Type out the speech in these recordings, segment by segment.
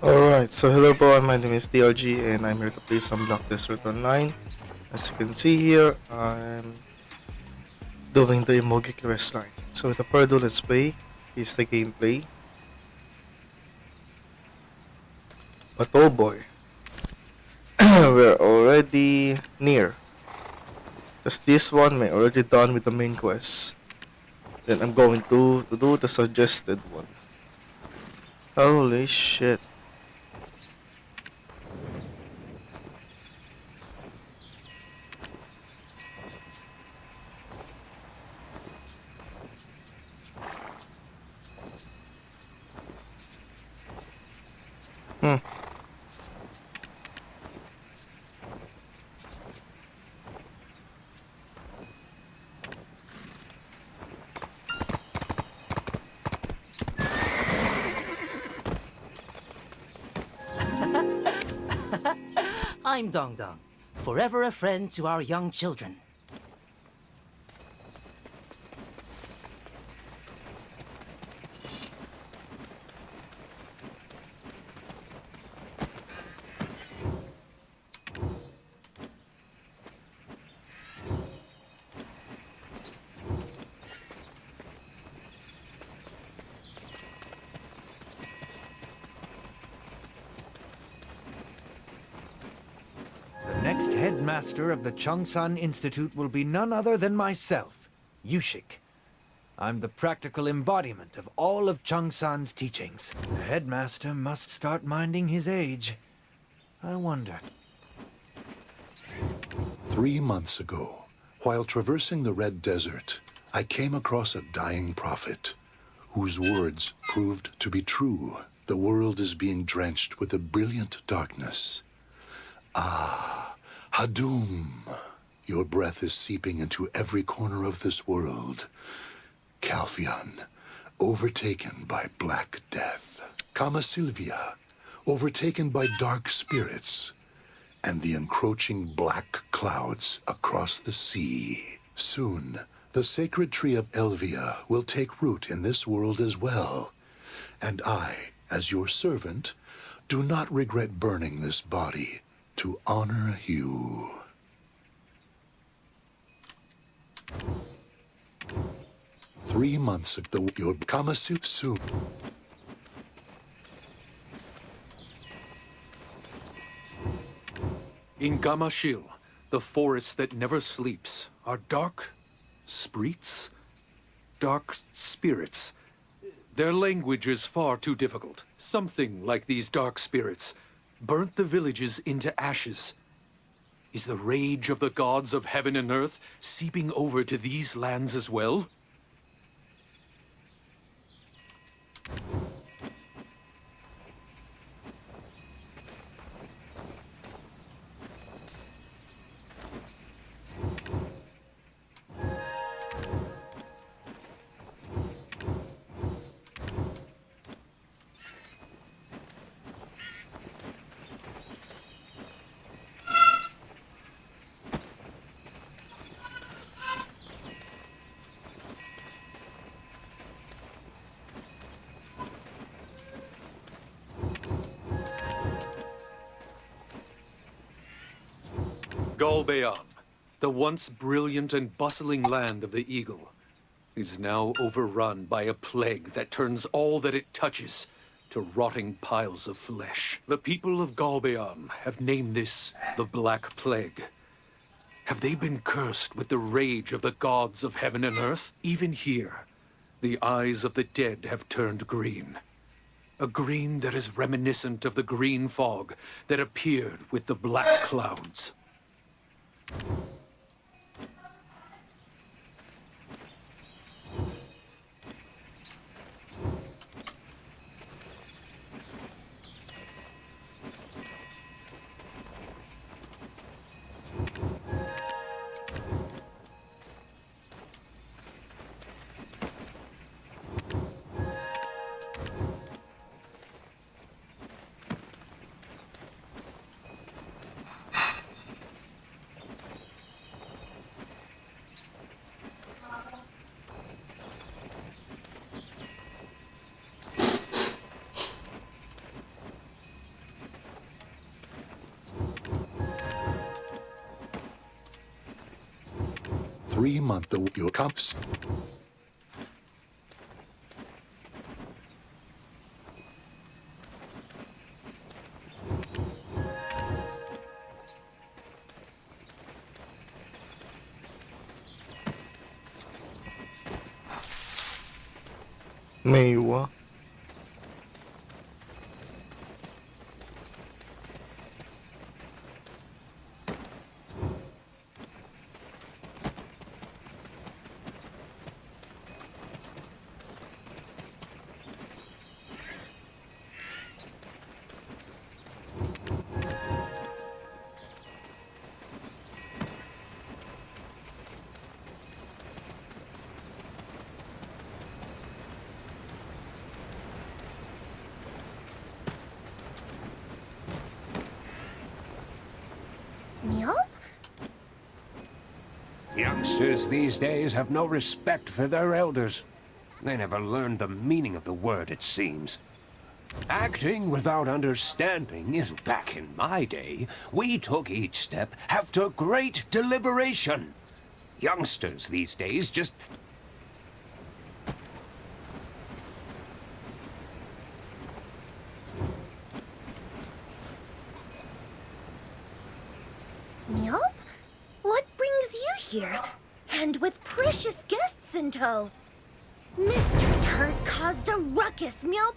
Alright, so hello everyone, my name is DRG and I'm here to play some Block Desert Online. As you can see here, I'm doing the Emogi quest line. So without further ado, let's play. Here's the gameplay. But oh boy, we're already near. Because this one may already done with the main quest. Then I'm going to do the suggested one. Holy shit. Hmm. I'm Dong Dong, forever a friend to our young children. The next headmaster of the Changsan Institute will be none other than myself, Yushik. I'm the practical embodiment of all of Changsan's teachings. The headmaster must start minding his age. I wonder. 3 months ago, while traversing the Red Desert, I came across a dying prophet whose words proved to be true. The world is being drenched with a brilliant darkness. Hadum, your breath is seeping into every corner of this world. Calphion, overtaken by Black Death. Kama Sylvia, overtaken by dark spirits. And the encroaching black clouds across the sea. Soon, the sacred tree of Elvia will take root in this world as well. And I, as your servant, do not regret burning this body to honor you. Three months ago, your Kamasu soon. In Gamashil, the forest that never sleeps, are dark spreets? Dark spirits. Their language is far too difficult. Something like these dark spirits burnt the villages into ashes. Is the rage of the gods of heaven and earth seeping over to these lands as well? Galbeon, the once brilliant and bustling land of the Eagle, is now overrun by a plague that turns all that it touches to rotting piles of flesh. The people of Galbeon have named this the Black Plague. Have they been cursed with the rage of the gods of heaven and earth? Even here, the eyes of the dead have turned green. A green that is reminiscent of the green fog that appeared with the black clouds. every month your cups. Maywa. Meow? Youngsters these days have no respect for their elders. They never learned the meaning of the word, it seems. Acting without understanding is back in my day. We took each step after great deliberation. Youngsters these days just... Meow? What brings you here? And with precious guests in tow? Mr. Turd caused a ruckus, Meow.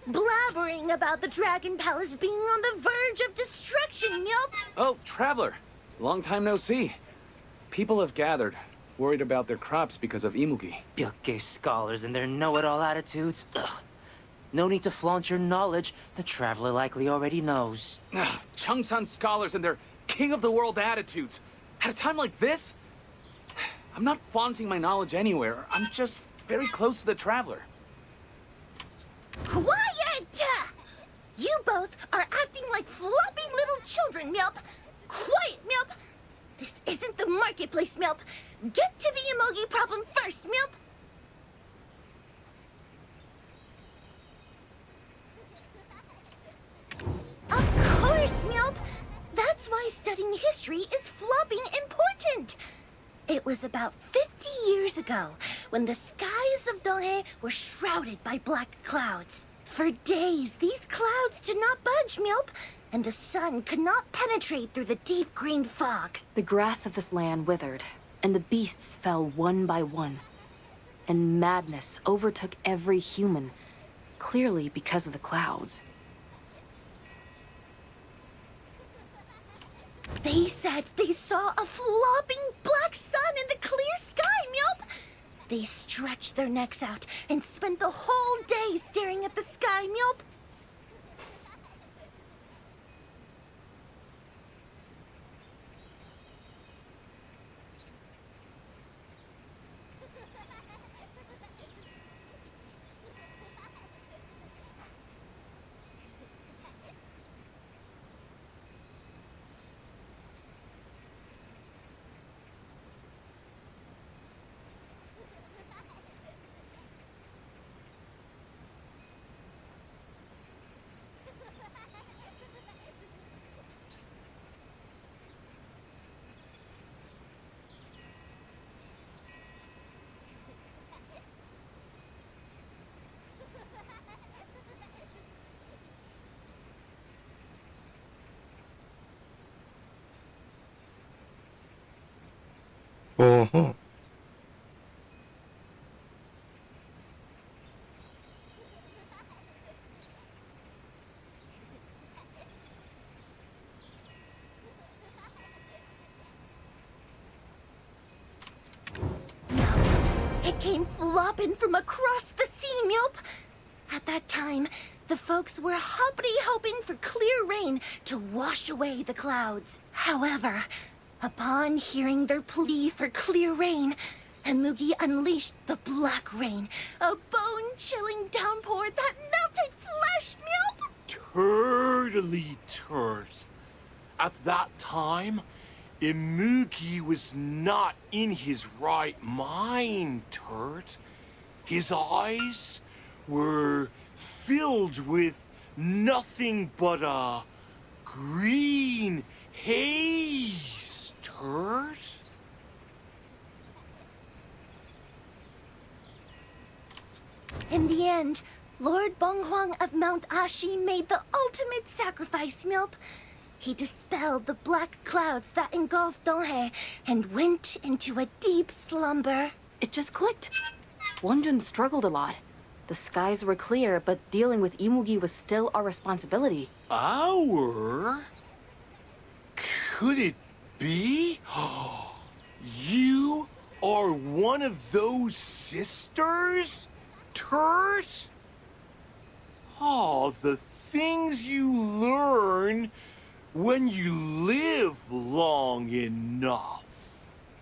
Blabbering about the Dragon Palace being on the verge of destruction, Meow. Oh, Traveler. Long time no see. People have gathered, worried about their crops because of Imugi. Bilge scholars and their know-it-all attitudes. Ugh. No need to flaunt your knowledge. The traveler likely already knows. Changsan scholars and their king-of-the-world attitudes. At a time like this? I'm not flaunting my knowledge anywhere. I'm just very close to the Traveler. Quiet! You both are acting like flopping little children, Meow. Quiet, Meow. This isn't the marketplace, Meow. Get to the emoji problem first, Meow. Of course, Meow. That's why studying history is flopping important. It was about 50 years ago when the skies of Donghae were shrouded by black clouds. For days, these clouds did not budge, Meow, and the sun could not penetrate through the deep green fog. The grass of this land withered, and the beasts fell one by one. And madness overtook every human, clearly because of the clouds. They said they saw a flopping black sun in the clear sky, Meow. They stretched their necks out and spent the whole day staring at the sky, Meow. Uh-huh. It came flopping from across the sea, Meow. At that time, the folks were hoping for clear rain to wash away the clouds. However, upon hearing their plea for clear rain, Imugi unleashed the black rain, a bone-chilling downpour that melted flesh, Meow. Totally turd. At that time, Imugi was not in his right mind, turd. His eyes were filled with nothing but a green haze, turd. In the end, Lord Bonghuang of Mount Ashi made the ultimate sacrifice, Milp. He dispelled the black clouds that engulfed Donghae and went into a deep slumber. It just clicked. Wonjun struggled a lot. The skies were clear, but dealing with Imugi was still our responsibility. Our? Could it be? You are one of those sisters? Turt? Oh, the things you learn when you live long enough.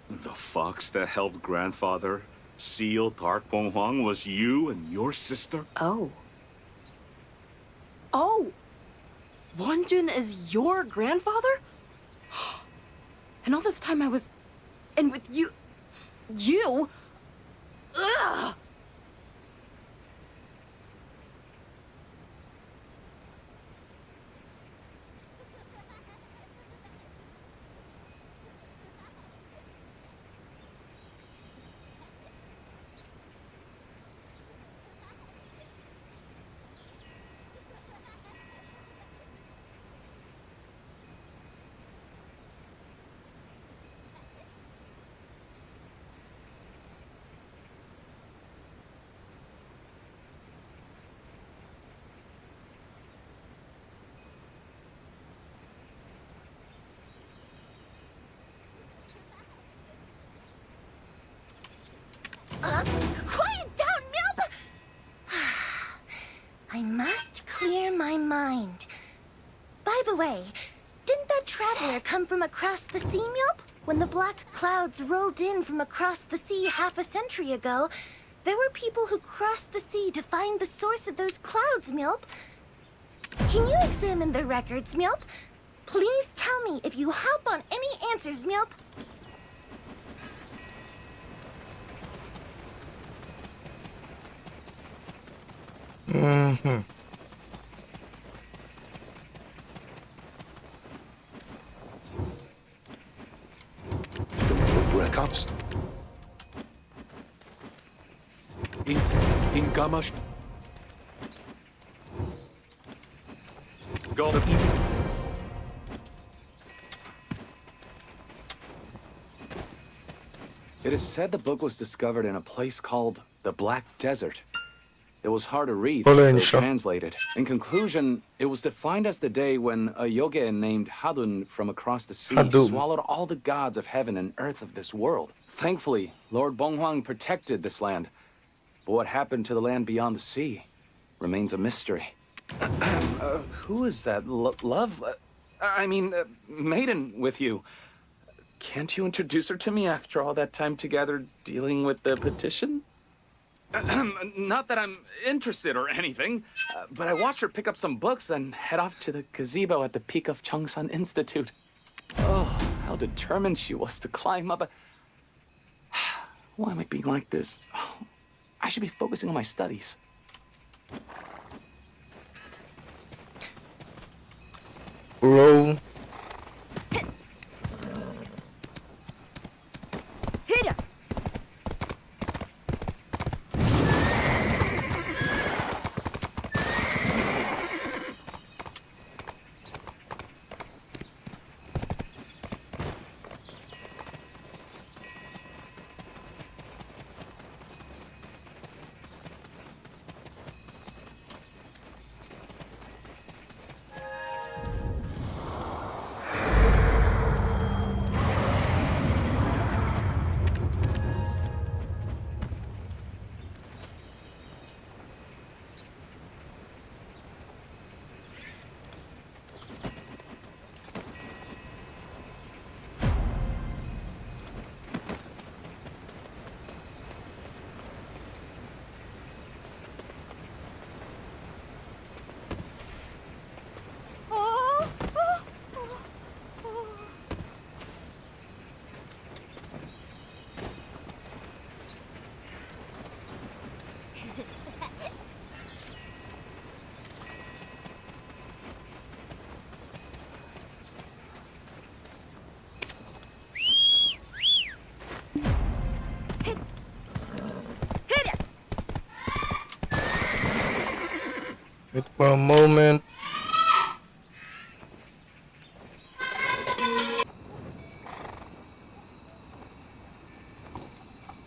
The fox that helped grandfather seal Dark Bonghwang was you and your sister? Oh. Oh! Wonjun is your grandfather? And all this time I was... And with you... You? Ugh! Quiet down, Milp! I must clear my mind. By the way, didn't that traveler come from across the sea, Milp? When the black clouds rolled in from across the sea half a century ago, there were people who crossed the sea to find the source of those clouds, Milp. Can you examine the records, Milp? Please tell me if you hop on any answers, Milp. Mm-hmm. Where it comes. In Gamash. God of Evil. It is said the book was discovered in a place called the Black Desert. It was hard to read, so Polensya. translated. In conclusion, it was defined as the day when a yogi named Hadun from across the sea Hadun. swallowed all the gods of heaven and earth of this world. Thankfully, Lord Bonghuang protected this land. But what happened to the land beyond the sea remains a mystery. Who is that maiden with you? Can't you introduce her to me after all that time together dealing with the petition? Not that I'm interested or anything, but I watched her pick up some books and head off to the gazebo at the peak of Changsan Institute. Oh, how determined she was to climb up. Why am I being like this? Oh, I should be focusing on my studies. Bro. For a moment.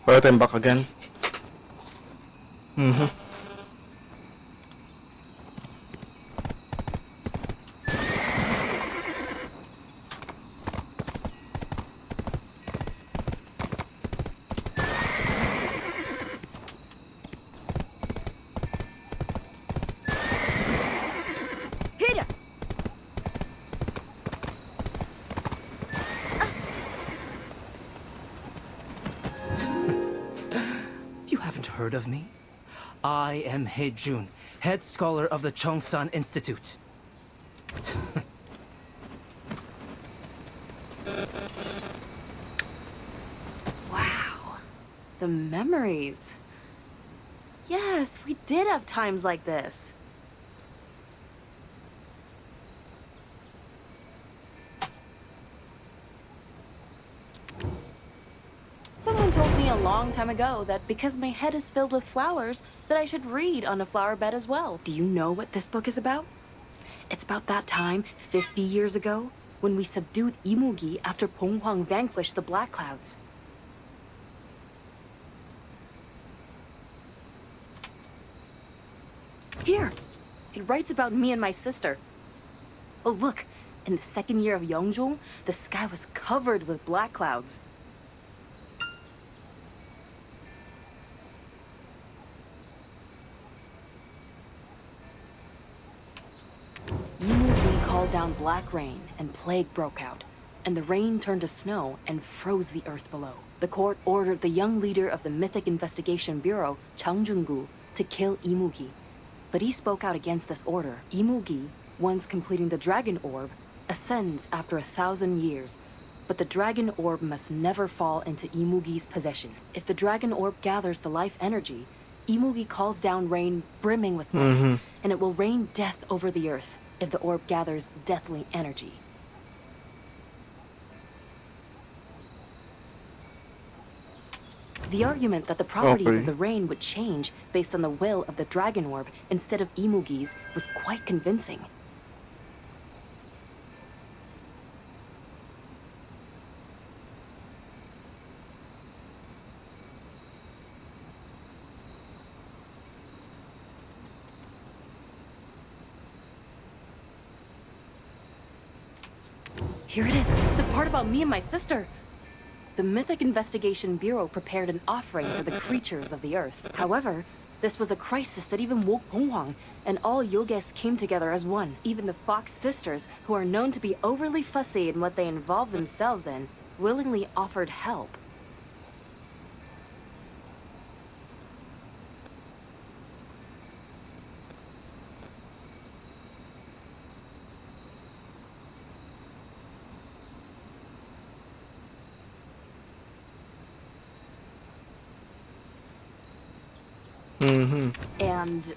Alright, I'm back again. Peter! You haven't heard of me? I am He Jun, head scholar of the Chongsan Institute. Wow. The memories. Yes, we did have times like this. Someone told me a long time ago that because my head is filled with flowers, that I should read on a flower bed as well. Do you know what this book is about? It's about that time, 50 years ago, when we subdued Imugi after Ponghwang vanquished the Black Clouds. Here! It writes about me and my sister. Oh, look! In the second year of Yeongjong, the sky was covered with black clouds. Imugi called down black rain, and plague broke out, and the rain turned to snow and froze the earth below. The court ordered the young leader of the Mythic Investigation Bureau, Chang Jun-gu, to kill Imugi. But he spoke out against this order. Imugi, once completing the Dragon Orb, ascends after 1,000 years, but the Dragon Orb must never fall into Imugi's possession. If the Dragon Orb gathers the life energy, Imugi calls down rain brimming with life, and it will rain death over the earth if the orb gathers deathly energy. The argument that the properties of the rain would change based on the will of the Dragon Orb instead of Imugi's was quite convincing. Here it is, the part about me and my sister. The Mythic Investigation Bureau prepared an offering for the creatures of the earth. However, this was a crisis that even woke Ponghwang, and all Yoges came together as one. Even the Fox sisters, who are known to be overly fussy in what they involve themselves in, willingly offered help. And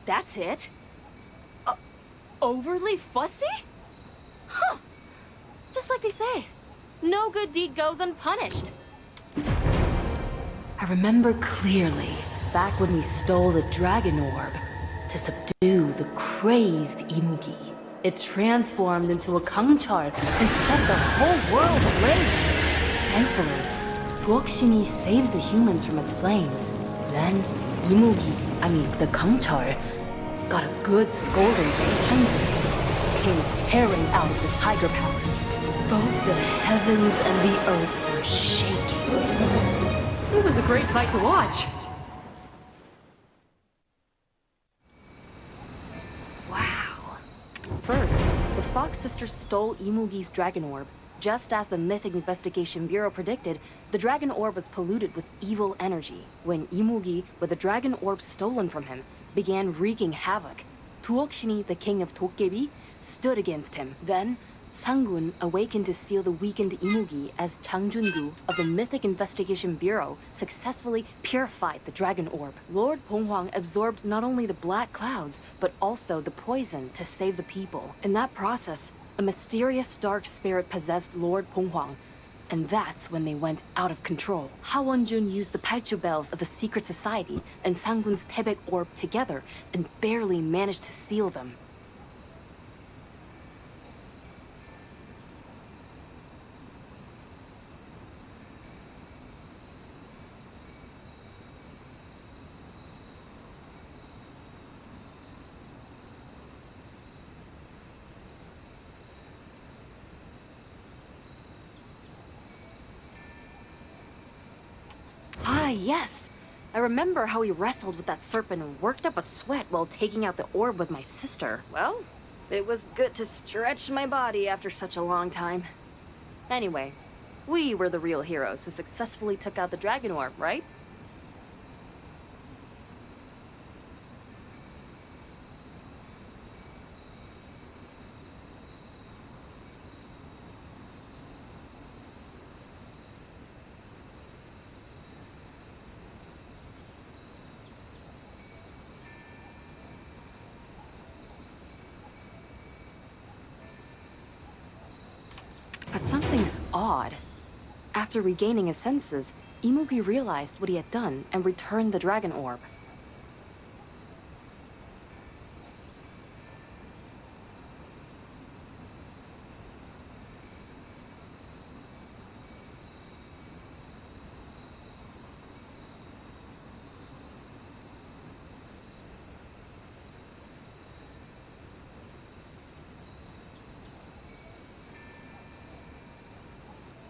that's it? Overly fussy? Huh. Just like they say, no good deed goes unpunished. I remember clearly, back when we stole the Dragon Orb to subdue the crazed Imugi. It transformed into a Kangchar and set the whole world ablaze. Thankfully, Tuokshini saves the humans from its flames. Then, the Kangchar, got a good scolding for his hunger. Came tearing out of the Tiger Palace. Both the heavens and the earth were shaking. It was a great fight to watch. Wow. First, the Fox sisters stole Imugi's Dragon Orb. Just as the Mythic Investigation Bureau predicted, the Dragon Orb was polluted with evil energy. When Imugi, with the Dragon Orb stolen from him, began wreaking havoc, Tuokshini, the king of Dokkebi, stood against him. Then, Sangun awakened to steal the weakened Imugi as Chang Jun-gu of the Mythic Investigation Bureau successfully purified the Dragon Orb. Lord Ponghwang absorbed not only the black clouds, but also the poison to save the people. In that process, a mysterious dark spirit possessed Lord Ponghwang, And that's when they went out of control. Ha Won-jun used the Paichu bells of the secret society and Sanggun's Taebaek orb together and barely managed to seal them. Ah, yes. I remember how he wrestled with that serpent and worked up a sweat while taking out the orb with my sister. Well, it was good to stretch my body after such a long time. Anyway, we were the real heroes who successfully took out the dragon orb, right? But something's odd. After regaining his senses, Imugi realized what he had done and returned the dragon orb.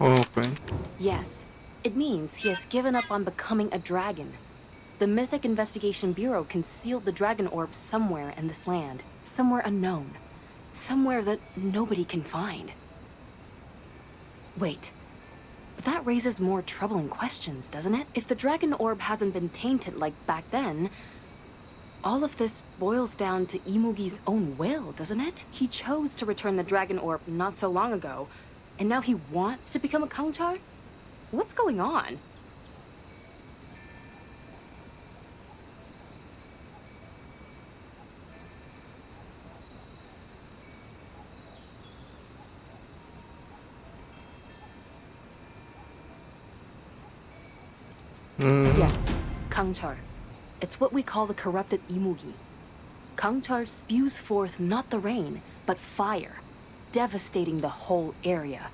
Okay. Yes, it means he has given up on becoming a dragon. The Mythic Investigation Bureau concealed the dragon orb somewhere in this land. Somewhere unknown. Somewhere that nobody can find. Wait. But that raises more troubling questions, doesn't it? If the dragon orb hasn't been tainted like back then, all of this boils down to Imugi's own will, doesn't it? He chose to return the dragon orb not so long ago, and now he wants to become a Kangchar? What's going on? Yes, Kangchar. It's what we call the corrupted Imugi. Kangchar spews forth not the rain, but fire, devastating the whole area.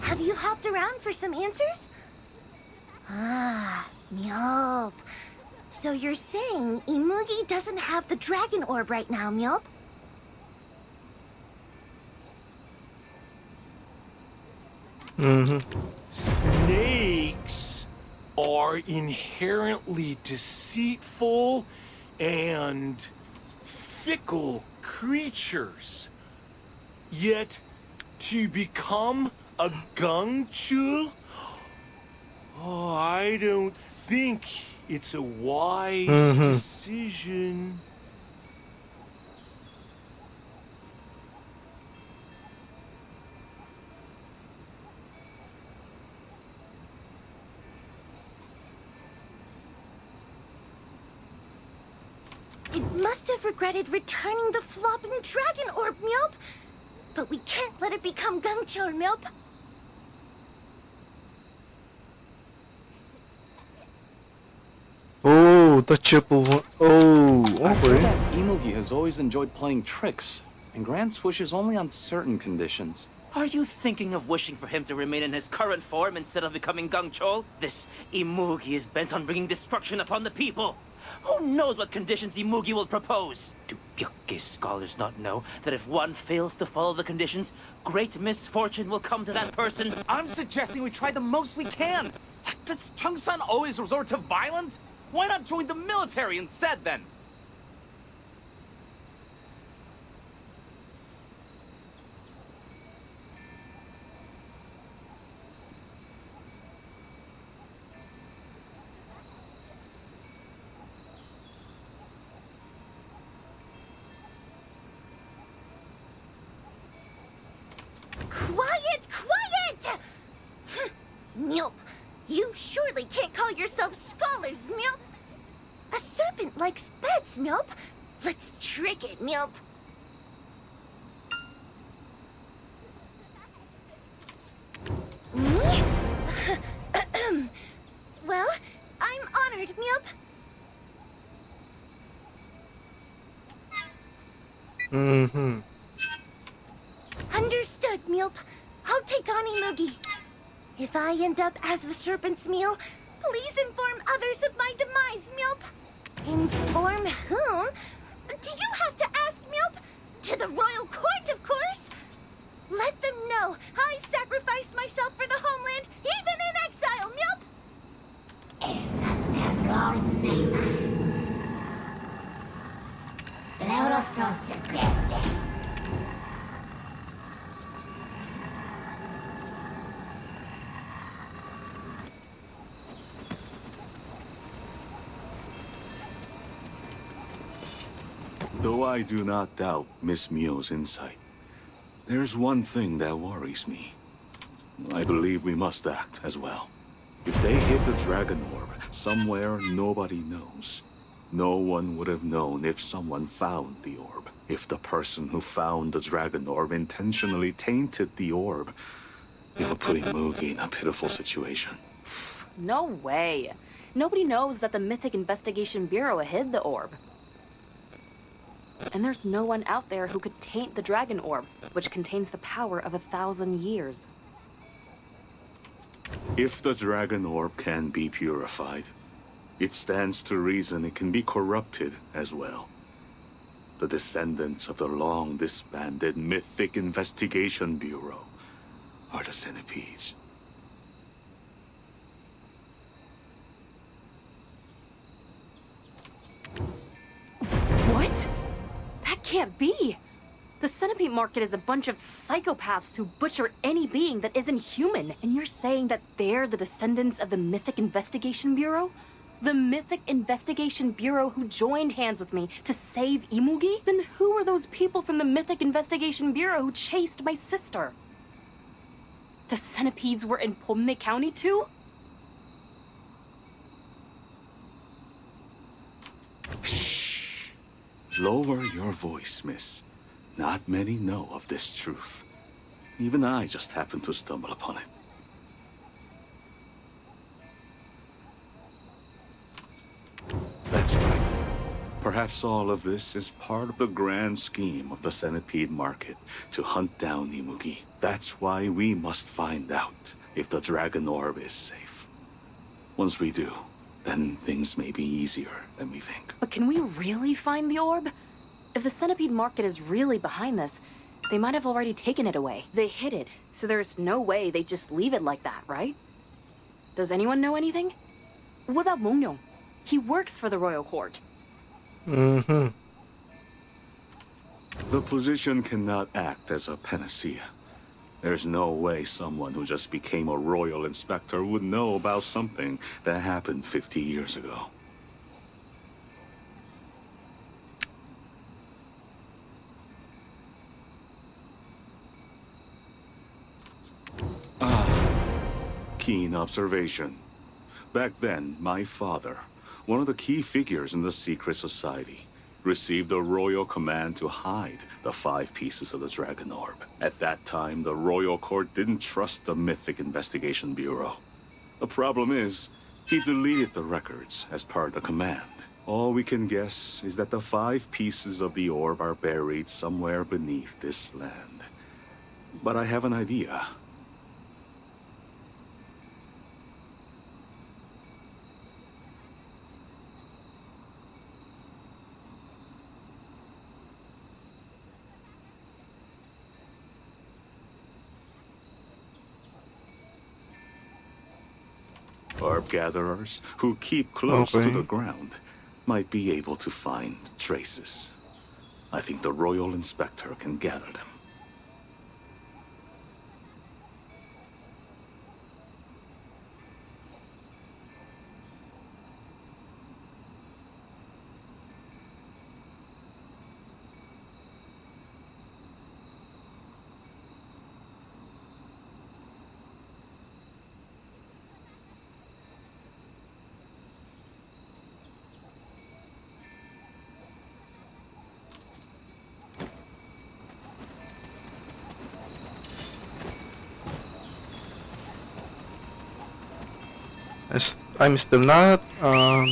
Have you hopped around for some answers? Ah, Myop. So you're saying Imugi doesn't have the dragon orb right now, Myop? Snakes are inherently deceitful and fickle creatures. Yet, to become a Gangchul? Oh, I don't think it's a wise decision. It must have regretted returning the flopping dragon orb, Myop. But we can't let it become Gangchul, Myop. Oh, the triple one. Oh, I heard okay. that Imugi has always enjoyed playing tricks, and grants wishes only on certain conditions. Are you thinking of wishing for him to remain in his current form instead of becoming Gangchol? This Imugi is bent on bringing destruction upon the people. Who knows what conditions Imugi will propose? Do Byakuge scholars not know that if one fails to follow the conditions, great misfortune will come to that person? I'm suggesting we try the most we can. Does Chung-san always resort to violence? Why not join the military instead, then? Quiet! Quiet! Milp, you surely can't call yourself scholars, Milp. A serpent likes pets, Milp. Let's trick it, Milp. Well, I'm honored, Milp. Mm-hmm. Understood, Milp. I'll take on Imugi. If I end up as the serpent's meal, please inform others of my demise, Milp. Inform whom? Do you have to ask, Milp? To the royal court, of course. Let them know I sacrificed myself for the homeland, even in exile, Milp. Though I do not doubt Miss Mio's insight, there's one thing that worries me. I believe we must act as well. If they hid the Dragon Orb somewhere nobody knows, no one would have known if someone found the orb. If the person who found the Dragon Orb intentionally tainted the orb, it would put Imugi in a pitiful situation. No way. Nobody knows that the Mythic Investigation Bureau hid the orb. And there's no one out there who could taint the Dragon Orb, which contains the power of 1,000 years. If the Dragon Orb can be purified, it stands to reason it can be corrupted as well. The descendants of the long-disbanded Mythic Investigation Bureau are the centipedes. What? That can't be! The centipede market is a bunch of psychopaths who butcher any being that isn't human. And you're saying that they're the descendants of the Mythic Investigation Bureau? The Mythic Investigation Bureau who joined hands with me to save Imugi? Then who are those people from the Mythic Investigation Bureau who chased my sister? The centipedes were in Pomne County too? Shh. Lower your voice, miss. Not many know of this truth. Even I just happened to stumble upon it. That's right. Perhaps all of this is part of the grand scheme of the centipede market to hunt down Imugi. That's why we must find out if the Dragon Orb is safe. Once we do, then things may be easier than we think. But can we really find the orb? If the centipede market is really behind this, they might have already taken it away. They hid it, so there's no way they just leave it like that, right? Does anyone know anything? What about Mongyong? He works for the royal court. Mm-hmm. The position cannot act as a panacea. There's no way someone who just became a royal inspector would know about something that happened 50 years ago. Keen observation. Back then, my father, one of the key figures in the secret society, received a royal command to hide the 5 pieces of the Dragon Orb. At that time, the royal court didn't trust the Mythic Investigation Bureau. The problem is, he deleted the records as per the command. All we can guess is that the 5 pieces of the orb are buried somewhere beneath this land. but I have an idea. Herb gatherers who keep close to the ground might be able to find traces. I think the Royal Inspector can gather them. I'm still not oh.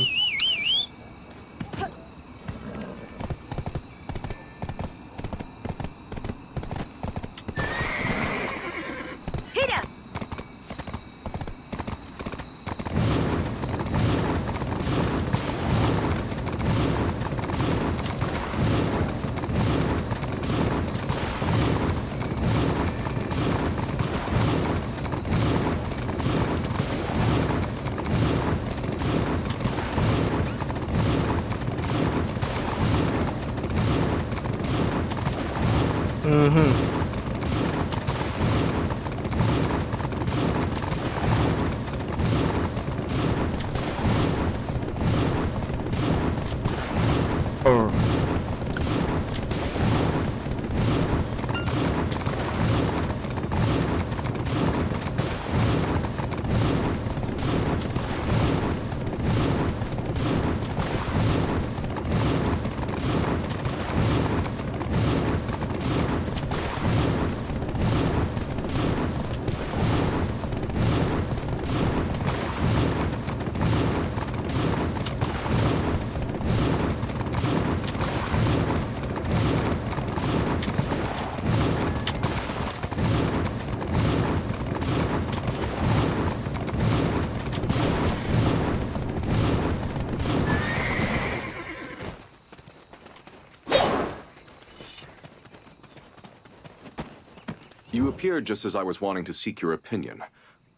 You appeared just as I was wanting to seek your opinion.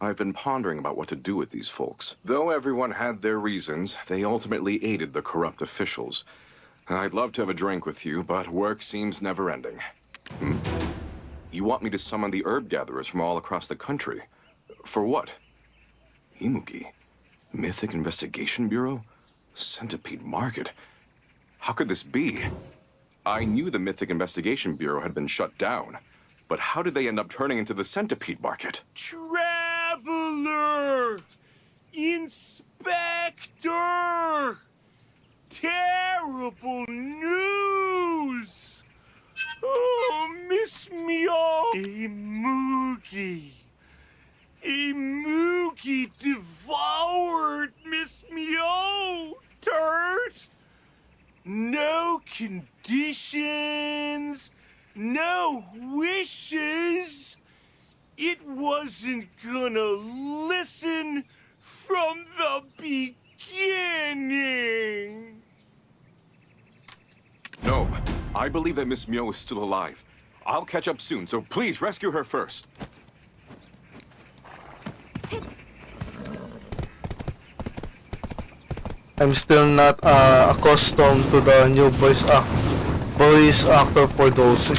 I've been pondering about what to do with these folks. Though everyone had their reasons, they ultimately aided the corrupt officials. I'd love to have a drink with you, but work seems never-ending. You want me to summon the herb gatherers from all across the country? For what? Imugi? Mythic Investigation Bureau? Centipede Market? How could this be? I knew the Mythic Investigation Bureau had been shut down. But how did they end up turning into the Centipede Market? Traveler! Inspector! Terrible news! Oh, Miss Meow! Imugi! Imugi devoured Miss Meow! Turd! No conditions! No wishes! It wasn't gonna listen from the beginning! No, I believe that Miss Meow is still alive. I'll catch up soon, so please rescue her first. I'm still not accustomed to the new voice actor for those.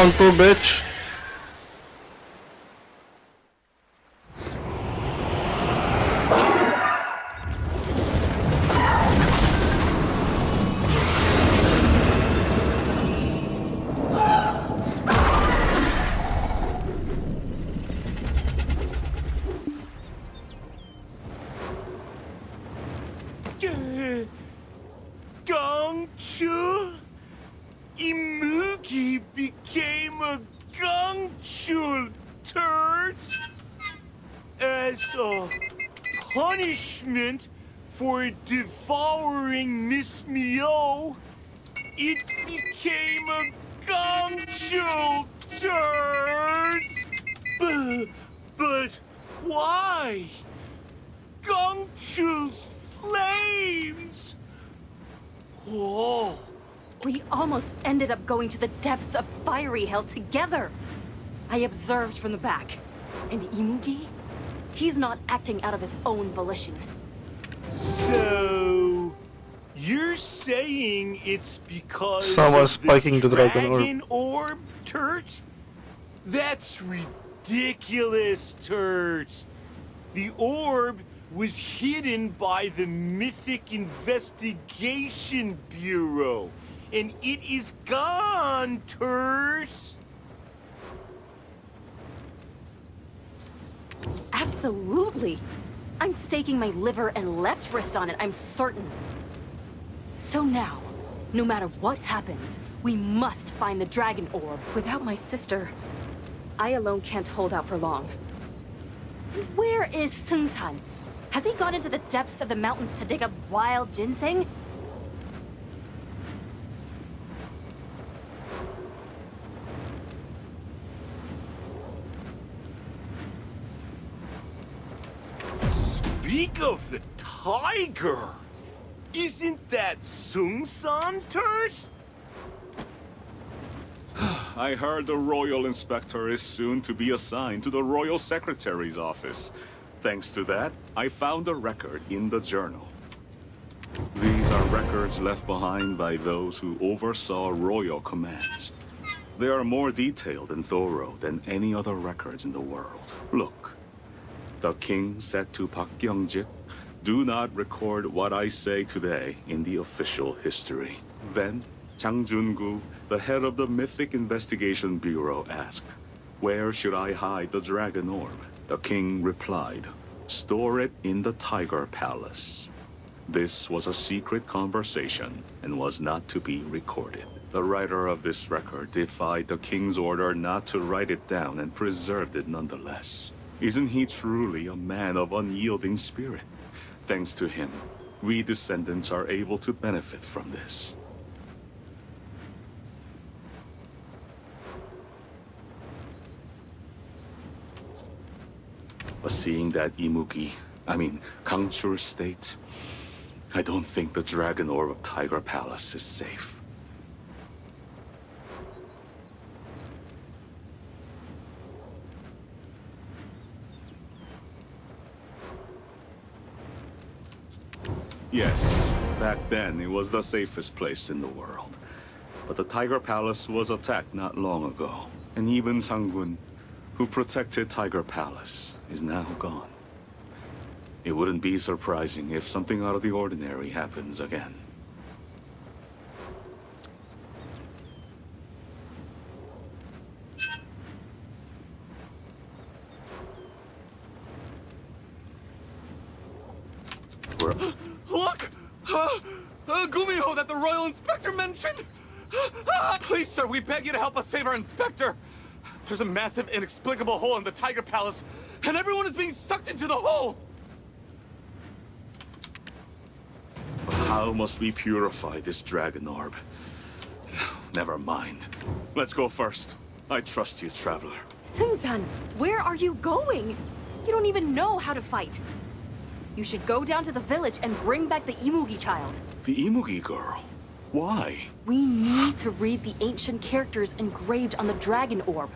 round 2, bitch. Gangchu? Imugi became a Gangchul turd? As a punishment for devouring Miss Mio, it became a Gangchul turd? But why? Gangchul's flames! Oh. We almost ended up going to the depths of fiery hell together. I observed from the back. And Imugi? He's not acting out of his own volition. So... you're saying it's because Someone's of spiking the dragon dragon orb, Turt? That's ridiculous, Turt. The orb was hidden by the Mythic Investigation Bureau, and it is gone, Turt. Absolutely. I'm staking my liver and left wrist on it, I'm certain. So now, no matter what happens, we must find the dragon orb. Without my sister, I alone can't hold out for long. Where is Seung-san? Has he gone into the depths of the mountains to dig up wild ginseng? Speak of the tiger! Isn't that Seung-san, Turt? I heard the Royal Inspector is soon to be assigned to the Royal Secretary's office. Thanks to that, I found a record in the journal. These are records left behind by those who oversaw royal commands. They are more detailed and thorough than any other records in the world. Look. The king said to Park Kyung-jik, "Do not record what I say today in the official history." Then, Chang Jun-gu, the head of the Mythic Investigation Bureau, asked, "Where should I hide the dragon orb?" The king replied, "Store it in the Tiger Palace." This was a secret conversation and was not to be recorded. The writer of this record defied the king's order not to write it down and preserved it nonetheless. Isn't he truly a man of unyielding spirit? Thanks to him, we descendants are able to benefit from this. But seeing that Kangchul's state, I don't think the Dragon Orb of Tiger Palace is safe. Yes, back then it was the safest place in the world. But the Tiger Palace was attacked not long ago, and even Sang-gun, who protected Tiger Palace, is now gone. It wouldn't be surprising if something out of the ordinary happens again. Look! Gumiho that the Royal Inspector mentioned! Please, sir, we beg you to help us save our Inspector! There's a massive, inexplicable hole in the Tiger Palace, and everyone is being sucked into the hole! How must we purify this Dragon Orb? Never mind. Let's go first. I trust you, traveler. Seung-san, where are you going? You don't even know how to fight. You should go down to the village and bring back the Imugi child. The Imugi girl? Why? We need to read the ancient characters engraved on the dragon orb.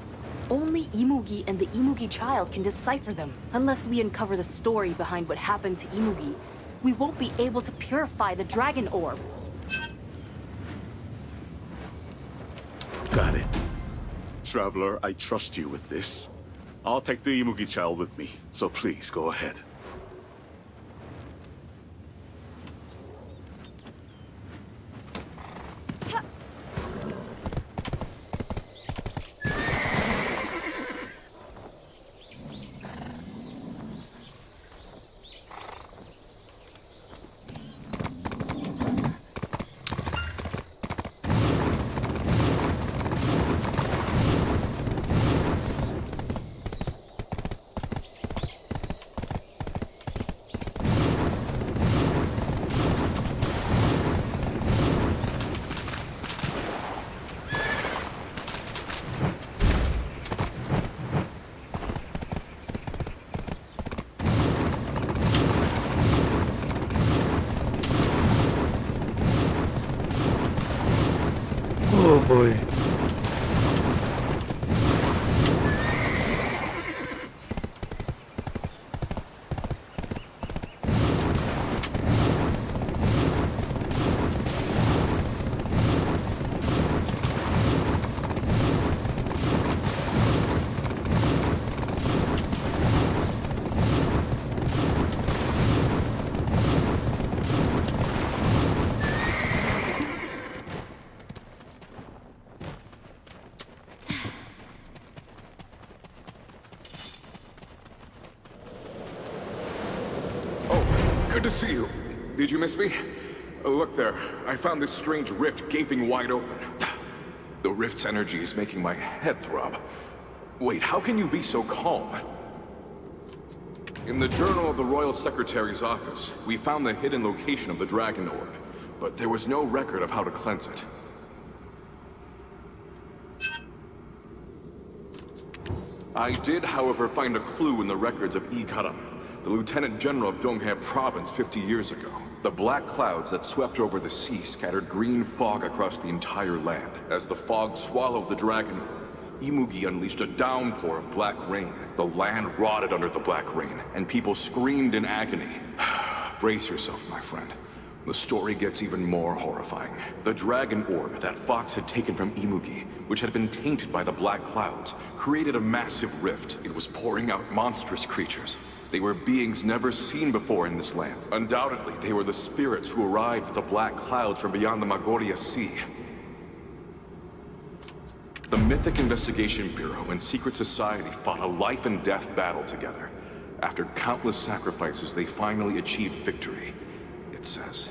Only Imugi and the Imugi child can decipher them. Unless we uncover the story behind what happened to Imugi, we won't be able to purify the dragon orb. Got it. Traveler, I trust you with this. I'll take the Imugi child with me, so please go ahead. Oh boy. Good to see you. Did you miss me? Look there. I found this strange rift gaping wide open. The rift's energy is making my head throb. Wait, how can you be so calm? In the journal of the Royal Secretary's office, we found the hidden location of the Dragon Orb, but there was no record of how to cleanse it. I did, however, find a clue in the records of Ikaram, the Lieutenant General of Donghae Province 50 years ago. The black clouds that swept over the sea scattered green fog across the entire land. As the fog swallowed the dragon, Imugi unleashed a downpour of black rain. The land rotted under the black rain, and people screamed in agony. Brace yourself, my friend. The story gets even more horrifying. The dragon orb that Fox had taken from Imugi, which had been tainted by the black clouds, created a massive rift. It was pouring out monstrous creatures. They were beings never seen before in this land. Undoubtedly, they were the spirits who arrived with the black clouds from beyond the Magoria Sea. The Mythic Investigation Bureau and Secret Society fought a life and death battle together. After countless sacrifices, they finally achieved victory, it says.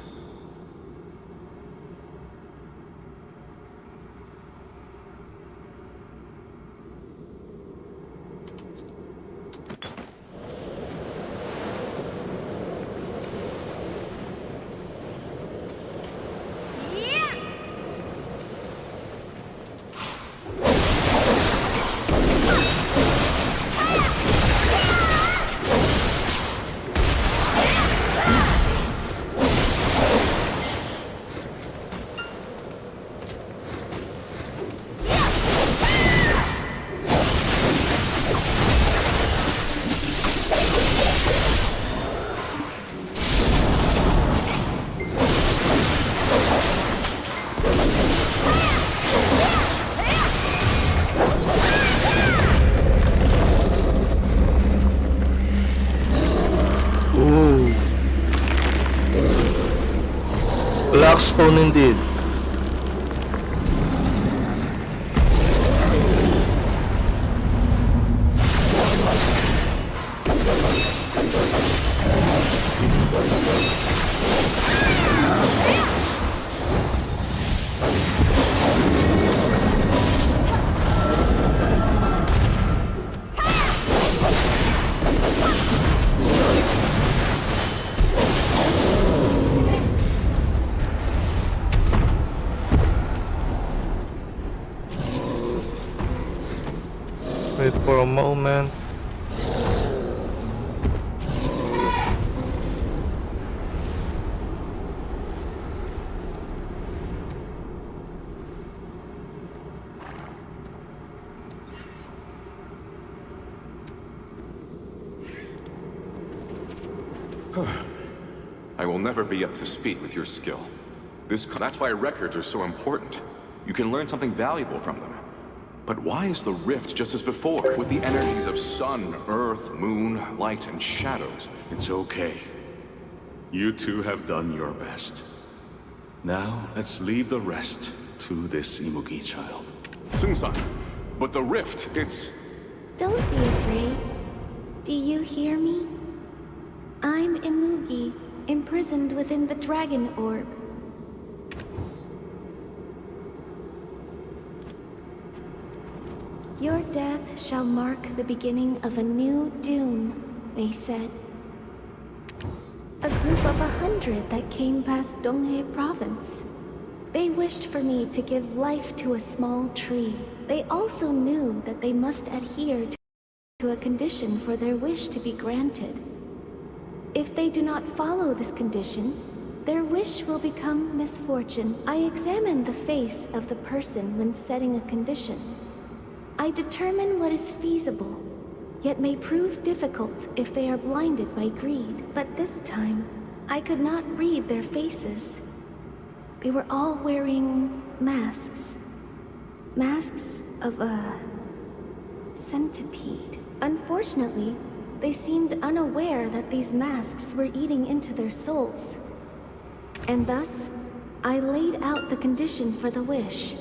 Blackstone indeed. Wait for a moment. I will never be up to speed with your skill. That's why records are so important. You can learn something valuable from them. But why is the rift just as before, with the energies of sun, earth, moon, light, and shadows? It's okay. You two have done your best. Now, let's leave the rest to this Imugi child. Sung-san, but the rift, it's... Don't be afraid. Do you hear me? I'm Imugi, imprisoned within the Dragon Orb. Your death shall mark the beginning of a new doom, they said. A group of 100 that came past Donghae province. They wished for me to give life to a small tree. They also knew that they must adhere to a condition for their wish to be granted. If they do not follow this condition, their wish will become misfortune. I examine the face of the person when setting a condition. I determine what is feasible, yet may prove difficult if they are blinded by greed. But this time, I could not read their faces. They were all wearing masks. Masks of a centipede. Unfortunately, they seemed unaware that these masks were eating into their souls. And thus, I laid out the condition for the wish.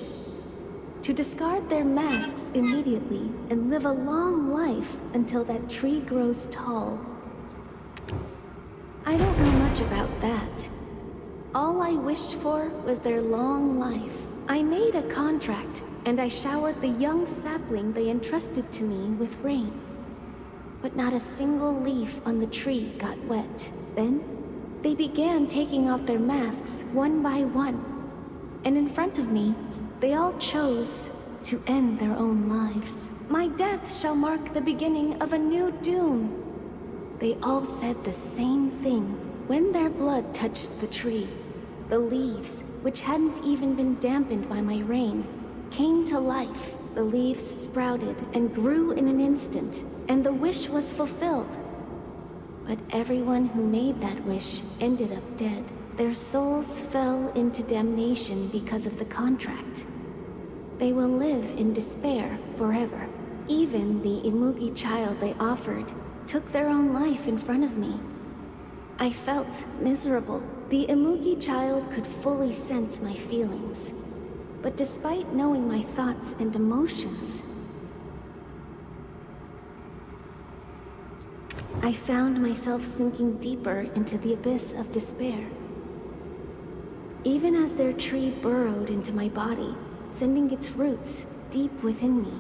To discard their masks immediately and live a long life until that tree grows tall. I don't know much about that. All I wished for was their long life. I made a contract, and I showered the young sapling they entrusted to me with rain. But not a single leaf on the tree got wet. Then, they began taking off their masks one by one. And in front of me, they all chose to end their own lives. My death shall mark the beginning of a new doom. They all said the same thing. When their blood touched the tree, the leaves, which hadn't even been dampened by my rain, came to life. The leaves sprouted and grew in an instant, and the wish was fulfilled. But everyone who made that wish ended up dead. Their souls fell into damnation because of the contract. They will live in despair forever. Even the Imugi child they offered took their own life in front of me. I felt miserable. The Imugi child could fully sense my feelings. But despite knowing my thoughts and emotions, I found myself sinking deeper into the abyss of despair. Even as their tree burrowed into my body, sending its roots deep within me.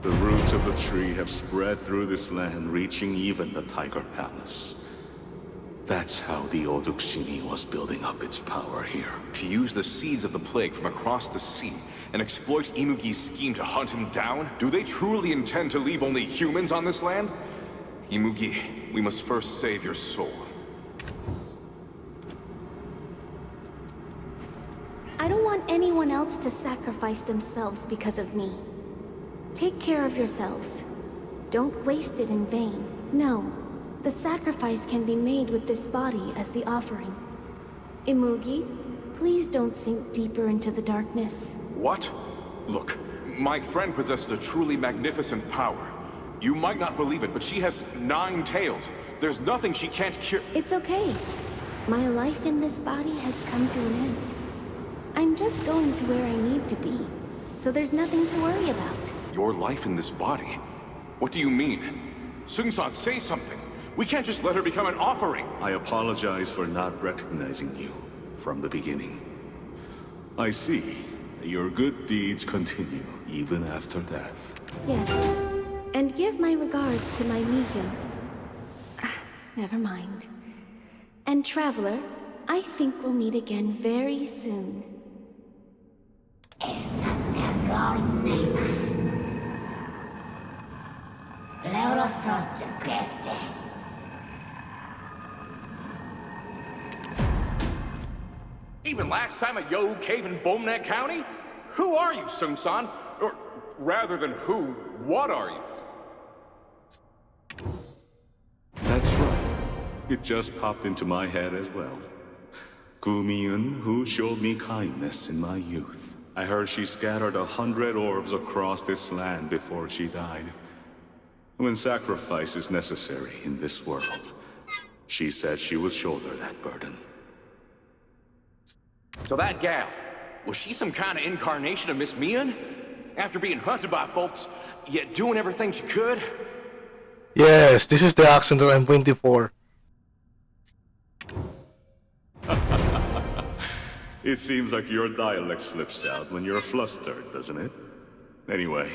The roots of the tree have spread through this land, reaching even the Tiger Palace. That's how the Oduksini was building up its power here. To use the seeds of the plague from across the sea and exploit Imugi's scheme to hunt him down? Do they truly intend to leave only humans on this land? Imugi, we must first save your soul. I don't want anyone else to sacrifice themselves because of me. Take care of yourselves. Don't waste it in vain. No, the sacrifice can be made with this body as the offering. Imugi, please don't sink deeper into the darkness. What? Look, my friend possesses a truly magnificent power. You might not believe it, but she has 9 tails. There's nothing she can't cure. It's okay. My life in this body has come to an end. I'm just going to where I need to be, so there's nothing to worry about. Your life in this body? What do you mean? Sung-san, say something. We can't just let her become an offering. I apologize for not recognizing you from the beginning. I see. Your good deeds continue even after death. Yes. And give my regards to my Mihyo. Never mind. And Traveler, I think we'll meet again very soon. Even last time at Yo Cave in Bomnet County? Who are you, Sung-san? Or rather than who, what are you? That's It just popped into my head as well. Gumiun, who showed me kindness in my youth. I heard she scattered 100 orbs across this land before she died. When sacrifice is necessary in this world, she said she would shoulder that burden. So that gal, was she some kind of incarnation of Miss Mian? After being hunted by folks, yet doing everything she could? Yes, this is the accent that I'm waiting for. It seems like your dialect slips out when you're flustered, doesn't it? Anyway,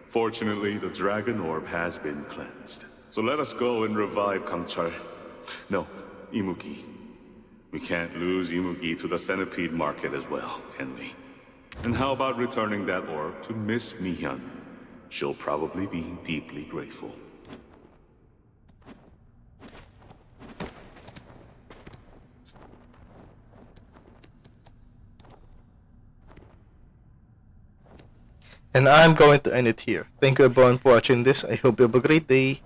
fortunately, the dragon orb has been cleansed. So let us go and revive Kamchar. No, Imugi. We can't lose Imugi to the centipede market as well, can we? And how about returning that orb to Miss Mihyun? She'll probably be deeply grateful. And I'm going to end it here. Thank you everyone for watching this. I hope you have a great day.